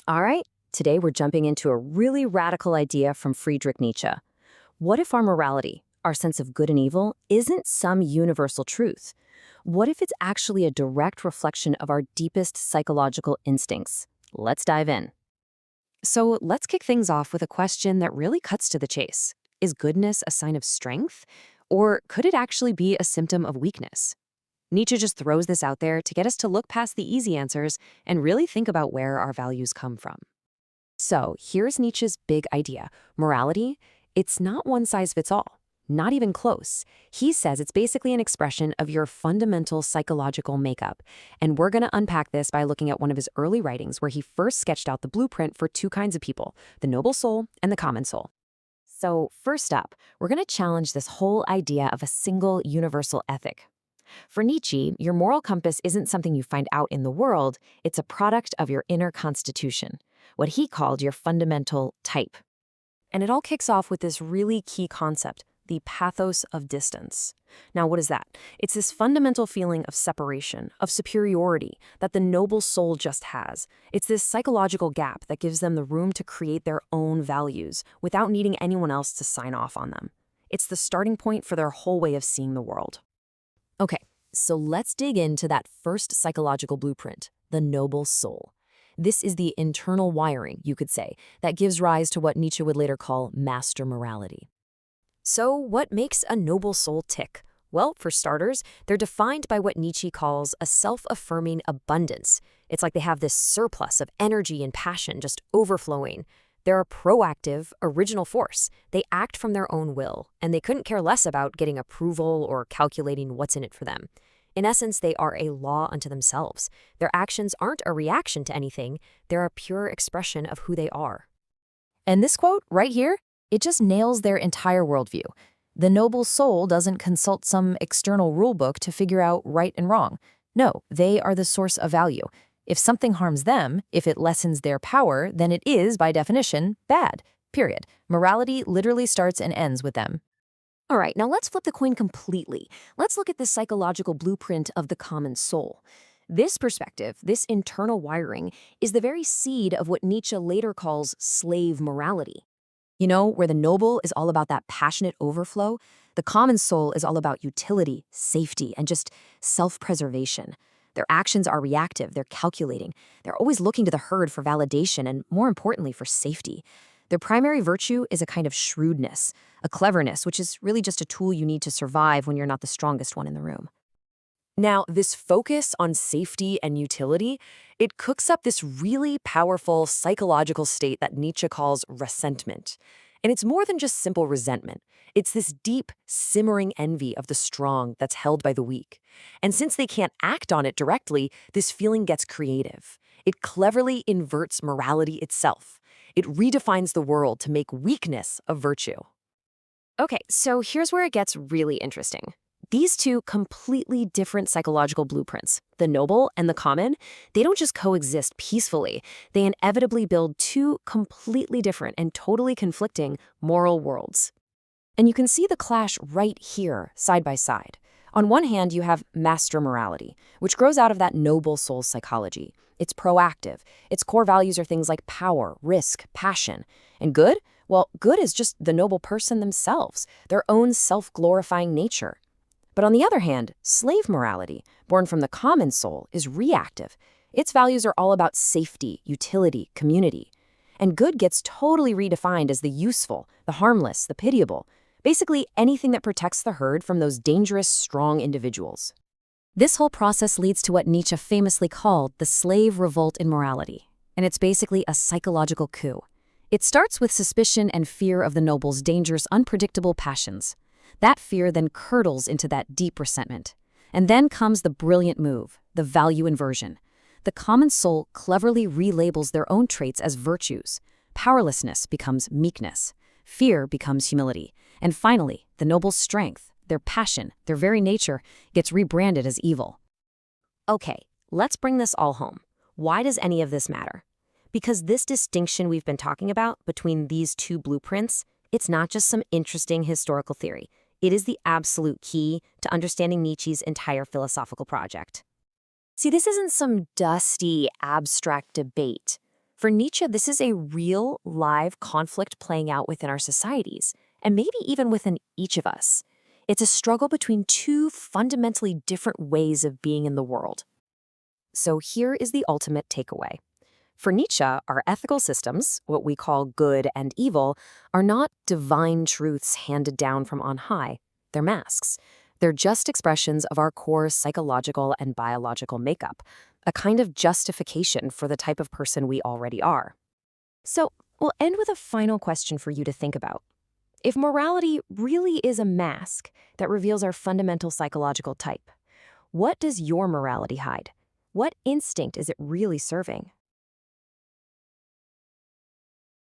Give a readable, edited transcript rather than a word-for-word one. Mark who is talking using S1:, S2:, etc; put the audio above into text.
S1: All right, today we're jumping into a really radical idea from Friedrich Nietzsche. What if our morality, our sense of good and evil, isn't some universal truth? What if it's actually a direct reflection of our deepest psychological instincts? Let's dive in. So let's kick things off with a question that really cuts to the chase. Is goodness a sign of strength? Or could it actually be a symptom of weakness? Nietzsche just throws this out there to get us to look past the easy answers and really think about where our values come from. So here's Nietzsche's big idea. Morality, it's not one size fits all, not even close. He says it's basically an expression of your fundamental psychological makeup. And we're going to unpack this by looking at one of his early writings where he first sketched out the blueprint for two kinds of people, the noble soul and the common soul. So first up, we're going to challenge this whole idea of a single universal ethic. For Nietzsche, your moral compass isn't something you find out in the world, it's a product of your inner constitution, what he called your fundamental type. And it all kicks off with this really key concept, the pathos of distance. Now, what is that? It's this fundamental feeling of separation, of superiority that the noble soul just has. It's this psychological gap that gives them the room to create their own values without needing anyone else to sign off on them. It's the starting point for their whole way of seeing the world. Okay, so let's dig into that first psychological blueprint, the noble soul. This is the internal wiring, you could say, that gives rise to what Nietzsche would later call master morality. So what makes a noble soul tick? Well, for starters, they're defined by what Nietzsche calls a self-affirming abundance. It's like they have this surplus of energy and passion just overflowing. They're a proactive, original force. They act from their own will, and they couldn't care less about getting approval or calculating what's in it for them. In essence, they are a law unto themselves. Their actions aren't a reaction to anything, they're a pure expression of who they are. And this quote right here, it just nails their entire worldview. The noble soul doesn't consult some external rulebook to figure out right and wrong. No, they are the source of value. If something harms them, if it lessens their power, then it is, by definition, bad. Period. Morality literally starts and ends with them. All right, now let's flip the coin completely. Let's look at the psychological blueprint of the common soul. This perspective, this internal wiring, is the very seed of what Nietzsche later calls slave morality. You know, where the noble is all about that passionate overflow, the common soul is all about utility, safety, and just self-preservation. Their actions are reactive, they're calculating. They're always looking to the herd for validation and, more importantly, for safety. Their primary virtue is a kind of shrewdness, a cleverness, which is really just a tool you need to survive when you're not the strongest one in the room. Now, this focus on safety and utility, it cooks up this really powerful psychological state that Nietzsche calls resentment. And it's more than just simple resentment. It's this deep, simmering envy of the strong that's held by the weak. And since they can't act on it directly, this feeling gets creative. It cleverly inverts morality itself. It redefines the world to make weakness a virtue. Okay, so here's where it gets really interesting. These two completely different psychological blueprints, the noble and the common, they don't just coexist peacefully. They inevitably build two completely different and totally conflicting moral worlds. And you can see the clash right here, side by side. On one hand, you have master morality, which grows out of that noble soul psychology. It's proactive. Its core values are things like power, risk, passion. And good? Well, good is just the noble person themselves, their own self-glorifying nature. But on the other hand, slave morality, born from the common soul, is reactive. Its values are all about safety, utility, community. And good gets totally redefined as the useful, the harmless, the pitiable. Basically, anything that protects the herd from those dangerous, strong individuals. This whole process leads to what Nietzsche famously called the slave revolt in morality. And it's basically a psychological coup. It starts with suspicion and fear of the noble's dangerous, unpredictable passions. That fear then curdles into that deep resentment. And then comes the brilliant move, the value inversion. The common soul cleverly relabels their own traits as virtues. Powerlessness becomes meekness. Fear becomes humility. And finally, the noble's strength, their passion, their very nature, gets rebranded as evil. Okay, let's bring this all home. Why does any of this matter? Because this distinction we've been talking about between these two blueprints, it's not just some interesting historical theory. It is the absolute key to understanding Nietzsche's entire philosophical project. See, this isn't some dusty, abstract debate. For Nietzsche, this is a real, live conflict playing out within our societies, and maybe even within each of us. It's a struggle between two fundamentally different ways of being in the world. So here is the ultimate takeaway. For Nietzsche, our ethical systems, what we call good and evil, are not divine truths handed down from on high. They're masks. They're just expressions of our core psychological and biological makeup, a kind of justification for the type of person we already are. So, we'll end with a final question for you to think about. If morality really is a mask that reveals our fundamental psychological type, what does your morality hide? What instinct is it really serving?